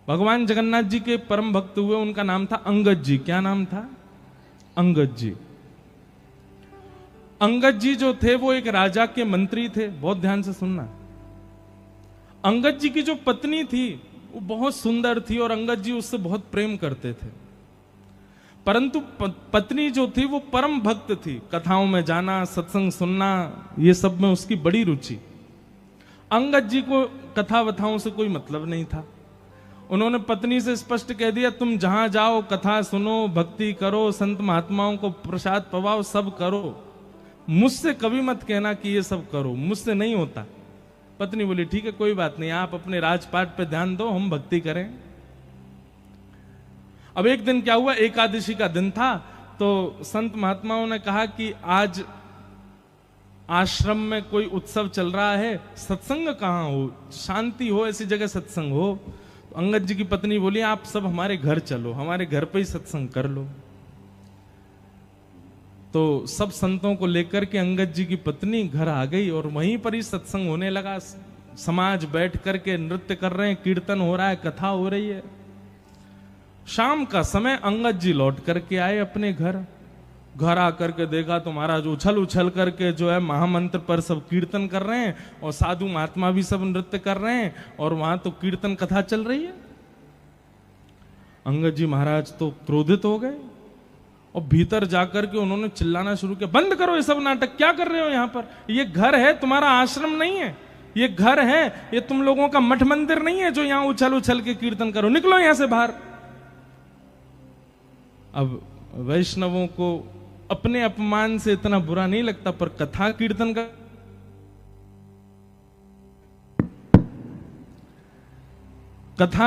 भगवान जगन्नाथ जी के परम भक्त हुए, उनका नाम था अंगद जी। क्या नाम था? अंगद जी। अंगद जी जो थे वो एक राजा के मंत्री थे। बहुत ध्यान से सुनना। अंगद जी की जो पत्नी थी वो बहुत सुंदर थी और अंगद जी उससे बहुत प्रेम करते थे, परंतु पत्नी जो थी वो परम भक्त थी। कथाओं में जाना, सत्संग सुनना, ये सब में उसकी बड़ी रुचि। अंगद जी को कथा वथाओं से कोई मतलब नहीं था। उन्होंने पत्नी से स्पष्ट कह दिया, तुम जहां जाओ कथा सुनो, भक्ति करो, संत महात्माओं को प्रसाद पवाओ, सब करो, मुझसे कभी मत कहना कि ये सब करो, मुझसे नहीं होता। पत्नी बोली, ठीक है, कोई बात नहीं, आप अपने राजपाट पे ध्यान दो, हम भक्ति करें। अब एक दिन क्या हुआ, एकादशी का दिन था, तो संत महात्माओं ने कहा कि आज आश्रम में कोई उत्सव चल रहा है, सत्संग कहां हो, शांति हो, ऐसी जगह सत्संग हो। तो अंगद जी की पत्नी बोली, आप सब हमारे घर चलो, हमारे घर पे ही सत्संग कर लो। तो सब संतों को लेकर के अंगद जी की पत्नी घर आ गई और वहीं पर ही सत्संग होने लगा। समाज बैठ करके नृत्य कर रहे हैं, कीर्तन हो रहा है, कथा हो रही है। शाम का समय अंगद जी लौट करके आए अपने घर। घर आकर के देखा तो महाराज उछल उछल करके जो है महामंत्र पर सब कीर्तन कर रहे हैं और साधु महात्मा भी सब नृत्य कर रहे हैं और वहां तो कीर्तन कथा चल रही है। अंगद जी महाराज तो क्रोधित हो गए और भीतर जाकर के उन्होंने चिल्लाना शुरू किया, बंद करो ये सब नाटक, क्या कर रहे हो यहां पर? ये घर है, तुम्हारा आश्रम नहीं है, ये घर है, ये तुम लोगों का मठ मंदिर नहीं है जो यहां उछल उछल के कीर्तन करो, निकलो यहां से बाहर। अब वैष्णवों को अपने अपमान से इतना बुरा नहीं लगता, पर कथा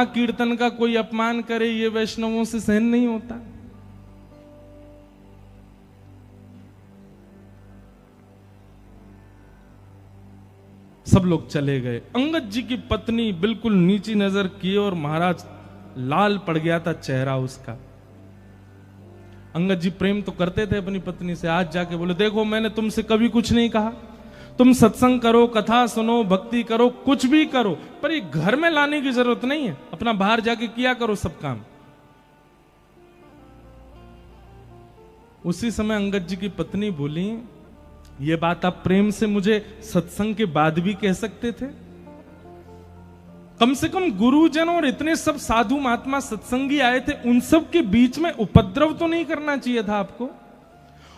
कीर्तन का कोई अपमान करे, ये वैष्णवों से सहन नहीं होता। सब लोग चले गए। अंगद जी की पत्नी बिल्कुल नीची नजर किए और महाराज लाल पड़ गया था चेहरा उसका। अंगद जी प्रेम तो करते थे अपनी पत्नी से, आज जाके बोले, देखो मैंने तुमसे कभी कुछ नहीं कहा, तुम सत्संग करो, कथा सुनो, भक्ति करो, कुछ भी करो, पर ये घर में लाने की जरूरत नहीं है, अपना बाहर जाके किया करो सब काम। उसी समय अंगद जी की पत्नी बोली, ये बात आप प्रेम से मुझे सत्संग के बाद भी कह सकते थे, कम से कम गुरुजन और इतने सब साधु महात्मा सत्संगी आए थे, उन सब के बीच में उपद्रव तो नहीं करना चाहिए था आपको।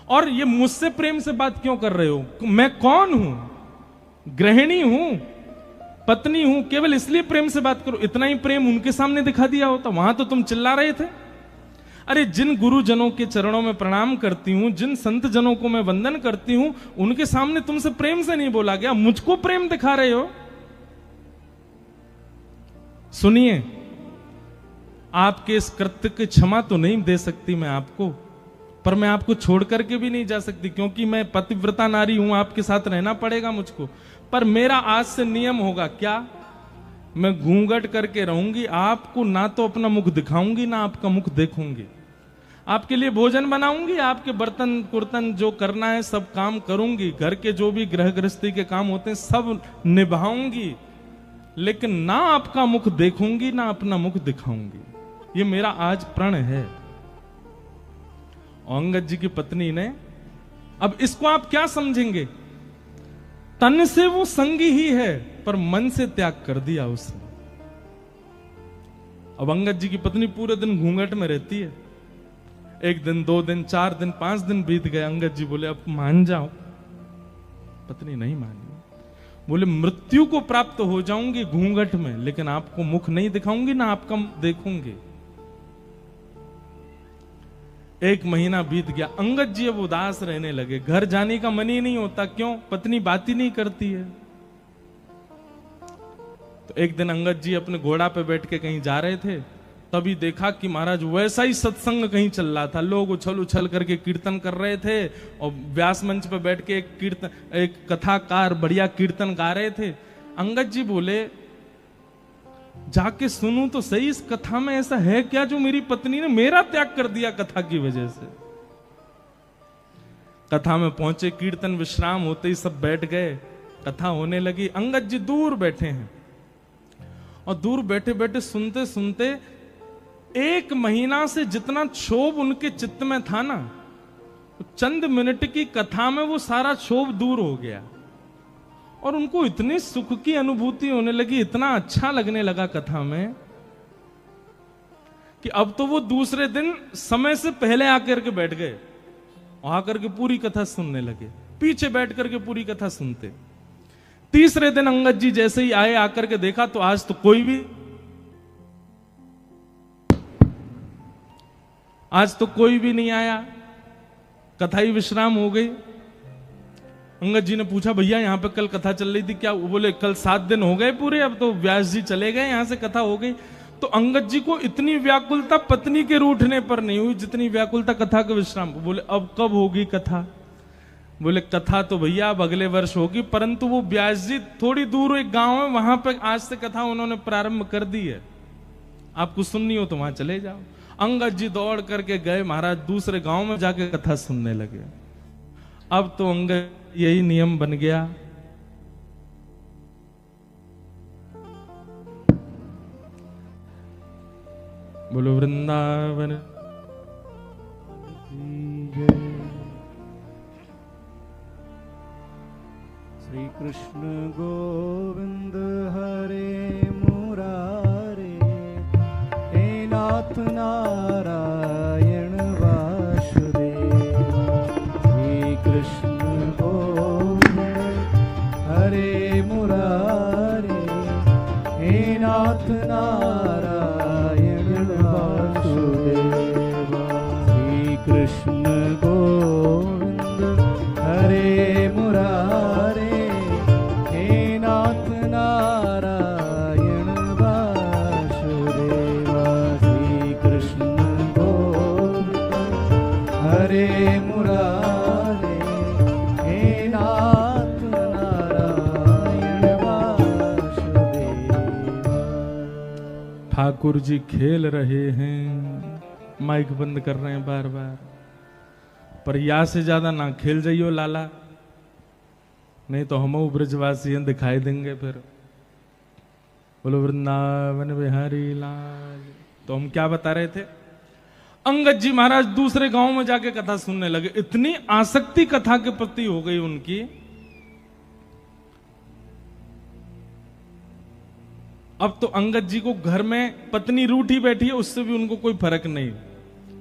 और ये मुझसे प्रेम से बात क्यों कर रहे हो? मैं कौन हूं? गृहिणी हूं, पत्नी हूं, केवल इसलिए प्रेम से बात करो। इतना ही प्रेम उनके सामने दिखा दिया होता, वहां तो तुम चिल्ला रहे थे। अरे जिन गुरुजनों के चरणों में प्रणाम करती हूं, जिन संत जनों को मैं वंदन करती हूं, उनके सामने तुमसे प्रेम से नहीं बोला गया, मुझको प्रेम दिखा रहे हो। सुनिए, आपके इस कृत्य की क्षमा तो नहीं दे सकती मैं आपको, पर मैं आपको छोड़ करके भी नहीं जा सकती, क्योंकि मैं पतिव्रता नारी हूं, आपके साथ रहना पड़ेगा मुझको। पर मेरा आज से नियम होगा, क्या? मैं घूंघट करके रहूंगी, आपको ना तो अपना मुख दिखाऊंगी ना आपका मुख देखूंगी। आपके लिए भोजन बनाऊंगी, आपके बर्तन कुर्तन जो करना है सब काम करूंगी, घर के जो भी गृह गृहस्थी के काम होते हैं सब निभाऊंगी, लेकिन ना आपका मुख देखूंगी ना अपना मुख दिखाऊंगी। ये मेरा आज प्रण है। अंगद जी की पत्नी ने, अब इसको आप क्या समझेंगे? तन से वो संगी ही है, पर मन से त्याग कर दिया उसने। अब अंगद जी की पत्नी पूरे दिन घूंघट में रहती है। एक दिन, 2 दिन, 4 दिन, 5 दिन बीत गए। अंगद जी बोले, अब मान जाओ। पत्नी नहीं मानी, बोले, मृत्यु को प्राप्त हो जाऊंगी घूंघट में, लेकिन आपको मुख नहीं दिखाऊंगी ना आपका देखूंगी। 1 महीना बीत गया। अंगद जी अब उदास रहने लगे, घर जाने का मन ही नहीं होता। क्यों? पत्नी बात ही नहीं करती है। तो एक दिन अंगद जी अपने घोड़ा पे बैठ के कहीं जा रहे थे, तभी देखा कि महाराज वैसा ही सत्संग कहीं चल रहा था। लोग उछल उछल करके कीर्तन कर रहे थे और व्यास मंच पे बैठ के एक कथाकार बढ़िया कीर्तन गा रहे थे। अंगद जी बोले, जाके सुनूं तो सही, इस कथा में ऐसा है क्या जो मेरी पत्नी ने मेरा त्याग कर दिया कथा की वजह से। कथा में पहुंचे, कीर्तन विश्राम होते ही सब बैठ गए, कथा होने लगी। अंगद जी दूर बैठे हैं और दूर बैठे बैठे सुनते सुनते 1 महीना से जितना क्षोभ उनके चित्त में था ना, चंद मिनट की कथा में वो सारा क्षोभ दूर हो गया और उनको इतनी सुख की अनुभूति होने लगी, इतना अच्छा लगने लगा कथा में कि अब तो वो दूसरे दिन समय से पहले आकर के बैठ गए और आकर के पूरी कथा सुनने लगे, पीछे बैठ करके पूरी कथा सुनते। तीसरे दिन अंगद जी जैसे ही आए, आकर के देखा तो आज तो कोई भी नहीं आया, कथा ही विश्राम हो गई। अंगद जी ने पूछा, भैया यहां पे कल कथा चल रही थी क्या? वो बोले कल 7 दिन हो गए पूरे, अब तो व्यास जी चले गए, यहां से कथा हो गई। तो अंगद जी को इतनी व्याकुलता पत्नी के रूठने पर नहीं हुई जितनी व्याकुलता कथा के विश्राम। बोले अब कब होगी कथा? बोले कथा तो भैया अब अगले वर्ष होगी, परंतु वो व्यास जी थोड़ी दूर एक गांव है, वहां पर आज से कथा उन्होंने प्रारंभ कर दी है, आपको सुननी हो तो वहां चले जाओ। अंगद जी दौड़ करके गए महाराज, दूसरे गांव में जाके कथा सुनने लगे। अब तो अंगद यही नियम बन गया, बोलो वृंदावन। श्री कृष्ण गोविंद हरे मुरारे, हे नाथ नारायण वासुदेव। श्री कृष्ण गोविंद हरे मुरारे, हे नाथ नारायण वासुदेव। श्री कृष्ण गोविंद हरे मुरारे, हे नाथ नारायण वासुदेव। श्री कृष्ण गोविंद हरे मुरारे, हे नाथ नारायण वासुदेव। ठाकुर जी खेल रहे हैं, माइक बंद कर रहे हैं बार बार, पर या से ज्यादा ना खेल जाइयो लाला, नहीं तो हम ब्रजवासी दिखाई देंगे फिर। बोलो वृंदावन बिहारी लाल। तो हम क्या बता रहे थे? अंगद जी महाराज दूसरे गांव में जाके कथा सुनने लगे, इतनी आसक्ति कथा के प्रति हो गई उनकी। अब तो अंगद जी को घर में पत्नी रूठी बैठी है, उससे भी उनको कोई फर्क नहीं,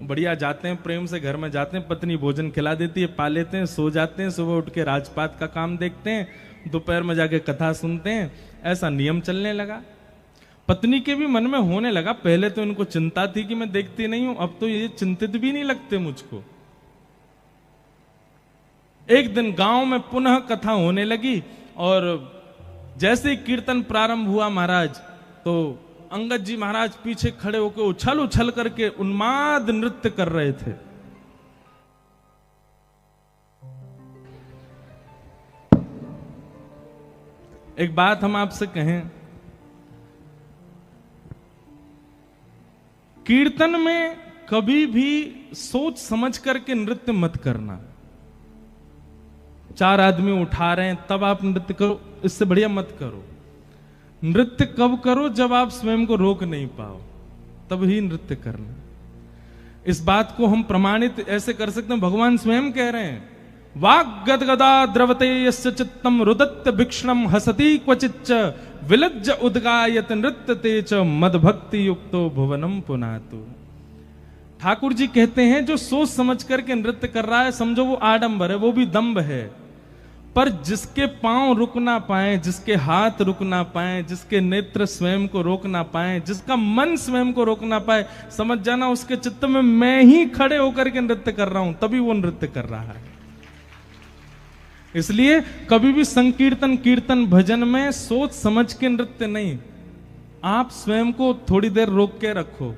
बढ़िया जाते हैं, प्रेम से घर में जाते हैं, पत्नी भोजन खिला देती है, पा लेते हैं, सो जाते हैं, सुबह उठ के राजपाट का काम देखते हैं, दोपहर में जाके कथा सुनते हैं। ऐसा नियम चलने लगा। पत्नी के भी मन में होने लगा, पहले तो इनको चिंता थी कि मैं देखती नहीं हूं, अब तो ये चिंतित भी नहीं लगते मुझको। एक दिन गांव में पुनः कथा होने लगी और जैसे ही कीर्तन प्रारंभ हुआ महाराज, तो अंगद जी महाराज पीछे खड़े होकर उछल उछल करके उन्माद नृत्य कर रहे थे। एक बात हम आपसे कहें, कीर्तन में कभी भी सोच समझ करके नृत्य मत करना। 4 आदमी उठा रहे हैं तब आप नृत्य करो, इससे बढ़िया मत करो। नृत्य कब करो? जब आप स्वयं को रोक नहीं पाओ, तब ही नृत्य करना। इस बात को हम प्रमाणित ऐसे कर सकते हैं, भगवान स्वयं कह रहे हैं, वाग गदगदा द्रवते यस्य चित्तम रुदत्त भिक्षणम हसति क्वचिच्च विलज्ज उद्गायत नृत्यते च मद भक्ति युक्तो भुवनम पुनातु। ठाकुर जी कहते हैं जो सोच समझ करके नृत्य कर रहा है, समझो वो आडंबर है, वो भी दंभ है। पर जिसके पांव रुक ना पाए, जिसके हाथ रुक ना पाए, जिसके नेत्र स्वयं को रोक ना पाए, जिसका मन स्वयं को रोक ना पाए, समझ जाना उसके चित्त में मैं ही खड़े होकर के नृत्य कर रहा हूं, तभी वो नृत्य कर रहा है। इसलिए कभी भी संकीर्तन कीर्तन भजन में सोच समझ के नृत्य नहीं, आप स्वयं को थोड़ी देर रोक के रखो,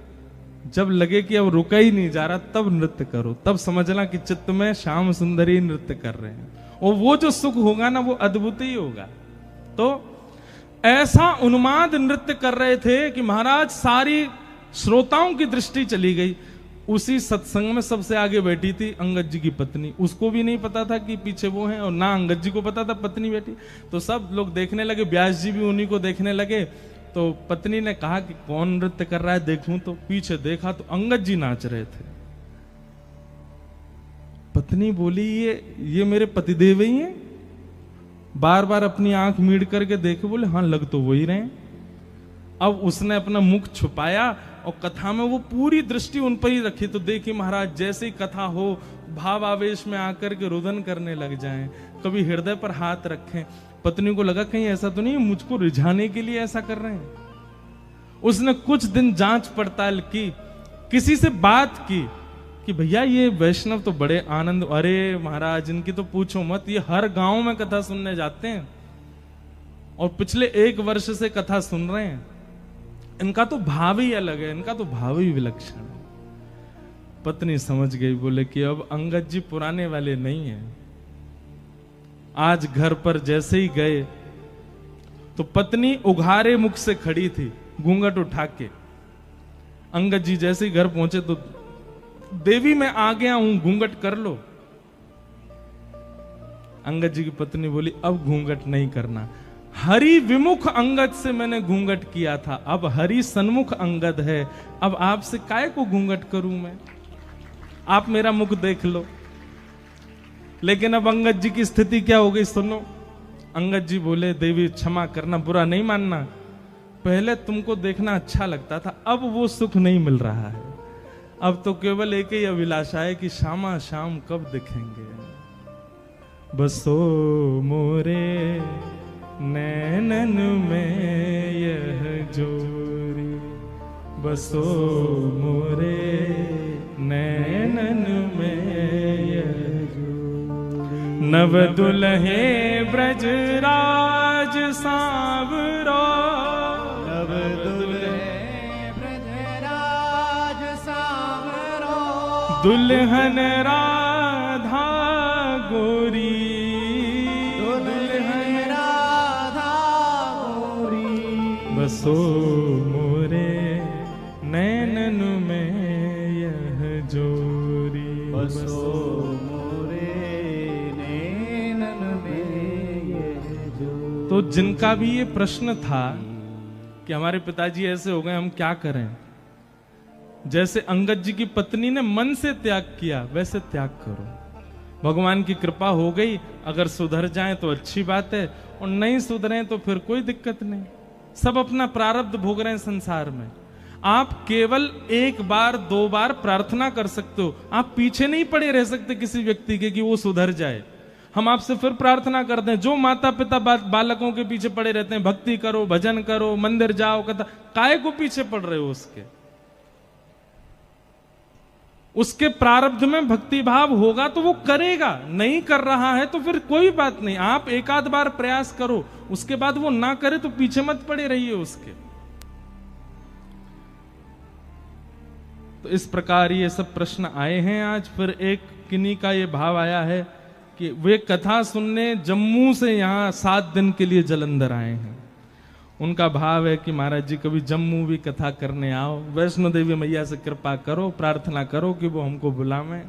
जब लगे कि अब रुका ही नहीं जा रहा तब नृत्य करो, तब समझना कि चित्त में श्याम सुंदरी नृत्य कर रहे हैं, और वो जो सुख होगा ना वो अद्भुत ही होगा। तो ऐसा उन्माद नृत्य कर रहे थे कि महाराज सारी श्रोताओं की दृष्टि चली गई। उसी सत्संग में सबसे आगे बैठी थी अंगद जी की पत्नी, उसको भी नहीं पता था कि पीछे वो हैं, और ना अंगद जी को पता था पत्नी बैठी। तो सब लोग देखने लगे, व्यास जी भी उन्हीं को देखने लगे। तो तो पत्नी ने कहा कि कौन नृत्य कर रहा है देखूं, तो पीछे देखा तो अंगद जी नाच रहे थे। पत्नी बोली ये मेरे पतिदेव ही हैं? बार बार अपनी आंख मीड़ करके देखे, बोले हाँ लग तो वही रहे। अब उसने अपना मुख छुपाया और कथा में वो पूरी दृष्टि उन पर ही रखी। तो देखिए महाराज, जैसे ही कथा हो भाव आवेश में आकर के रुदन करने लग जाएं, कभी हृदय पर हाथ रखें। पत्नी को लगा कहीं ऐसा तो नहीं मुझको रिझाने के लिए ऐसा कर रहे हैं। उसने कुछ दिन जांच पड़ताल की, किसी से बात की कि भैया ये वैष्णव तो बड़े आनंद, अरे महाराज इनकी तो पूछो मत, ये हर गांव में कथा सुनने जाते हैं और पिछले 1 वर्ष से कथा सुन रहे हैं। इनका तो भाव ही अलग है, इनका तो भाव ही विलक्षण है। पत्नी समझ गई, बोले कि अब अंगद जी पुराने वाले नहीं हैं। आज घर पर जैसे ही गए तो पत्नी उघारे मुख से खड़ी थी, घूंघट उठा के। अंगद जी जैसे ही घर पहुंचे तो देवी मैं आ गया हूं, घूंघट कर लो। अंगद जी की पत्नी बोली अब घूंघट नहीं करना, हरि विमुख अंगद से मैंने घूंघट किया था, अब हरि सन्मुख अंगद है, अब आपसे काय को घूंघट करूं मैं, आप मेरा मुख देख लो। लेकिन अब अंगद जी की स्थिति क्या हो गई सुनो। अंगद जी बोले देवी क्षमा करना, बुरा नहीं मानना, पहले तुमको देखना अच्छा लगता था, अब वो सुख नहीं मिल रहा है। अब तो केवल एक ही अभिलाषा है कि शामा शाम कब दिखेंगे। बसो मोरे नैनन में यह जोरी, बसो मोरे नैनन में यह जोरी। नव दुल्हे ब्रजराज सांवरो, नव दुल्हे ब्रजराज सांवरो, दुल्हन राधा गोरी, बसो मोरे नैनन में यह जोरी, बसो मोरे नैनन में यह जोरी। तो जिनका भी ये प्रश्न था कि हमारे पिताजी ऐसे हो गए, हम क्या करें, जैसे अंगद जी की पत्नी ने मन से त्याग किया वैसे त्याग करो। भगवान की कृपा हो गई, अगर सुधर जाए तो अच्छी बात है, और नहीं सुधरे तो फिर कोई दिक्कत नहीं। सब अपना प्रारब्ध भोग रहे हैं संसार में। आप केवल 1 बार 2 बार प्रार्थना कर सकते हो, आप पीछे नहीं पड़े रह सकते किसी व्यक्ति के कि वो सुधर जाए। हम आपसे फिर प्रार्थना करते हैं, जो माता पिता बालकों के पीछे पड़े रहते हैं, भक्ति करो, भजन करो, मंदिर जाओ, कथा, काय को पीछे पड़ रहे हो उसके प्रारब्ध में भक्ति भाव होगा तो वो करेगा, नहीं कर रहा है तो फिर कोई बात नहीं, आप 1 आध बार प्रयास करो, उसके बाद वो ना करे तो पीछे मत पड़े रहिए उसके। तो इस प्रकार ये सब प्रश्न आए हैं आज। फिर एक किन्हीं का ये भाव आया है कि वे कथा सुनने जम्मू से यहां 7 दिन के लिए जलंधर आए हैं। उनका भाव है कि महाराज जी कभी जम्मू भी कथा करने आओ, वैष्णो देवी मैया से कृपा करो, प्रार्थना करो कि वो हमको बुलावें,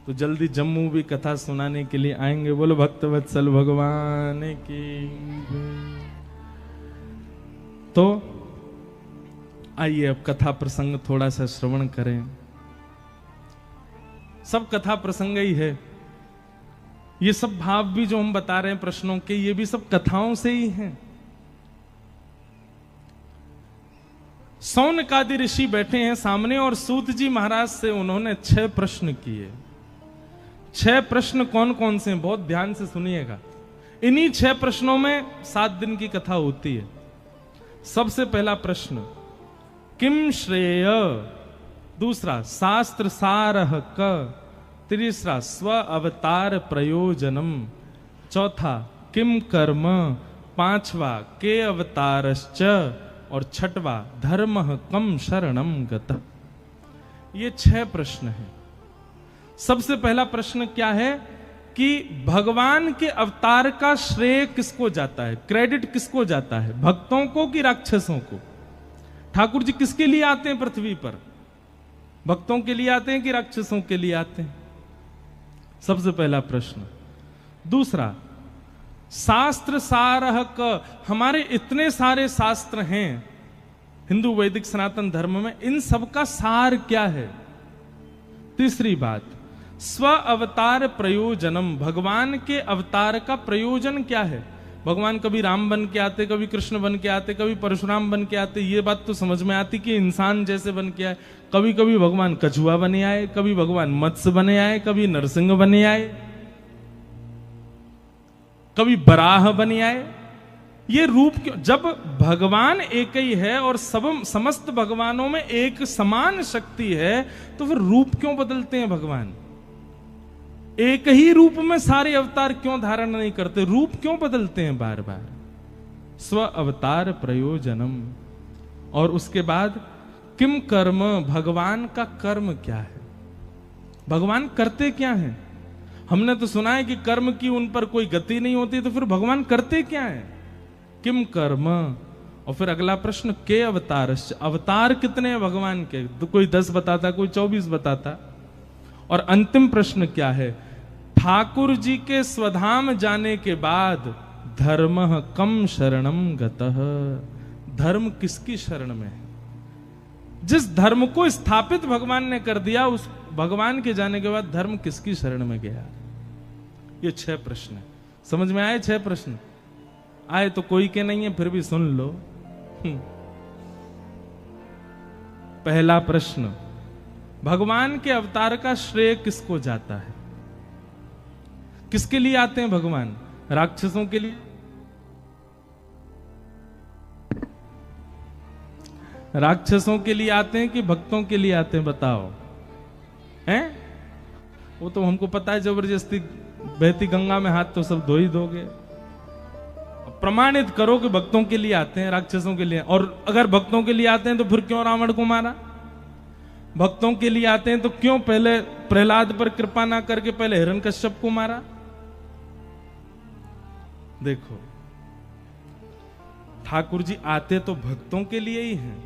तो जल्दी जम्मू भी कथा सुनाने के लिए आएंगे। बोलो भक्तवत्सल भगवान की। तो आइए अब कथा प्रसंग थोड़ा सा श्रवण करें। सब कथा प्रसंग ही है, ये सब भाव भी जो हम बता रहे हैं प्रश्नों के, ये भी सब कथाओं से ही हैं। सौनकादि ऋषि बैठे हैं सामने और सूत जी महाराज से उन्होंने 6 प्रश्न किए। 6 प्रश्न कौन कौन से हैं, बहुत ध्यान से सुनिएगा। इन्हीं 6 प्रश्नों में 7 दिन की कथा होती है। सबसे पहला प्रश्न किम श्रेय, दूसरा शास्त्र सारः क, तीसरा स्व अवतार प्रयोजनम, चौथा किम कर्म, पांचवा के अवतारश्च, और छठवा धर्म कम शरणम गतः। ये 6 प्रश्न हैं। सबसे पहला प्रश्न क्या है कि भगवान के अवतार का श्रेय किसको जाता है, क्रेडिट किसको जाता है, भक्तों को कि राक्षसों को? ठाकुर जी किसके लिए आते हैं पृथ्वी पर, भक्तों के लिए आते हैं कि राक्षसों के लिए आते हैं? सबसे पहला प्रश्न। दूसरा शास्त्र सारः क, हमारे इतने सारे शास्त्र हैं, हिंदू वैदिक सनातन धर्म में इन सब का सार क्या है? तीसरी बात, स्व अवतार प्रयोजनम, भगवान के अवतार का प्रयोजन क्या है? भगवान कभी राम बन के आते, कभी कृष्ण बन के आते, कभी परशुराम बन के आते, ये बात तो समझ में आती कि इंसान जैसे बन के आए। कभी कभी भगवान कछुआ बने आए, कभी भगवान मत्स्य बने आए, कभी नरसिंह बने आए, कभी बराह बने आए। ये रूप क्यों? जब भगवान एक ही है और समस्त भगवानों में एक समान शक्ति है, तो फिर रूप क्यों बदलते हैं भगवान? एक ही रूप में सारे अवतार क्यों धारण नहीं करते? रूप क्यों बदलते हैं बार बार? स्व अवतार प्रयोजनम। और उसके बाद किम कर्म, भगवान का कर्म क्या है? भगवान करते क्या हैं? हमने तो सुना है कि कर्म की उन पर कोई गति नहीं होती, तो फिर भगवान करते क्या है? किम कर्म। और फिर अगला प्रश्न, के अवतार, अवतार कितने हैं भगवान के? तो कोई 10 बताता, कोई 24 बताता। और अंतिम प्रश्न क्या है? ठाकुर जी के स्वधाम जाने के बाद धर्म कम शरणम गतः, धर्म किसकी शरण में है? जिस धर्म को स्थापित भगवान ने कर दिया, उस भगवान के जाने के बाद धर्म किसकी शरण में गया? ये 6 प्रश्न है। समझ में आए? 6 प्रश्न आए तो कोई के नहीं है, फिर भी सुन लो। पहला प्रश्न, भगवान के अवतार का श्रेय किसको जाता है? किसके लिए आते हैं भगवान? राक्षसों के लिए? राक्षसों के लिए आते हैं कि भक्तों के लिए आते हैं? बताओ। हैं? वो तो हमको पता है, जबरदस्ती बहती गंगा में हाथ तो सब धो ही दोगे। प्रमाणित करो कि भक्तों के लिए आते हैं, राक्षसों के लिए। और अगर भक्तों के लिए आते हैं तो फिर क्यों रावण को मारा? भक्तों के लिए आते हैं तो क्यों पहले प्रहलाद पर कृपा ना करके पहले हिरण्यकश्यप को मारा? देखो, ठाकुर जी आते तो भक्तों के लिए ही हैं,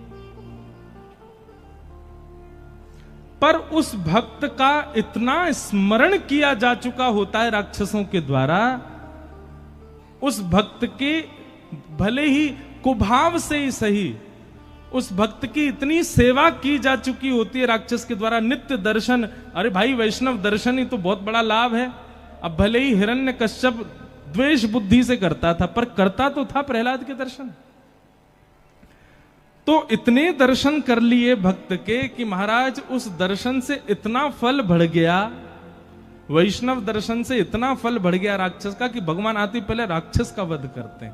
पर उस भक्त का इतना स्मरण किया जा चुका होता है राक्षसों के द्वारा, उस भक्त के भले ही कुभाव से ही सही, उस भक्त की इतनी सेवा की जा चुकी होती है राक्षस के द्वारा, नित्य दर्शन। अरे भाई, वैष्णव दर्शन ही तो बहुत बड़ा लाभ है। अब भले ही हिरण्यकश्यप द्वेष बुद्धि से करता था, पर करता तो था प्रहलाद के दर्शन। तो इतने दर्शन कर लिए भक्त के कि महाराज उस दर्शन से इतना फल बढ़ गया, वैष्णव दर्शन से इतना फल बढ़ गया राक्षस का, कि भगवान आते पहले राक्षस का वध करते हैं,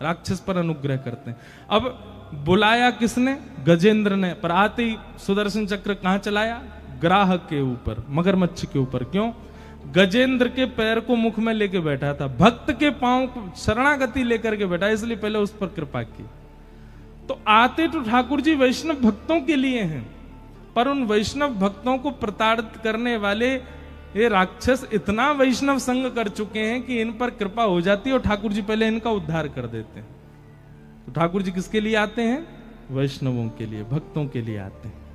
राक्षस पर अनुग्रह करते हैं। अब बुलाया किसने? गजेंद्र ने। पर आते ही सुदर्शन चक्र कहां चलाया? ग्राहक के ऊपर, मगरमच्छ के ऊपर। क्यों? गजेंद्र के पैर को मुख में लेके बैठा था, भक्त के पांव को शरणागति लेकर के बैठा, इसलिए पहले उस पर कृपा की। तो आते तो ठाकुर जी वैष्णव भक्तों के लिए हैं, पर उन वैष्णव भक्तों को प्रताड़ित करने वाले ये राक्षस इतना वैष्णव संग कर चुके हैं कि इन पर कृपा हो जाती है और ठाकुर जी पहले इनका उद्धार कर देते हैं। तो ठाकुर जी किसके लिए आते हैं? वैष्णवों के लिए, भक्तों के लिए आते हैं।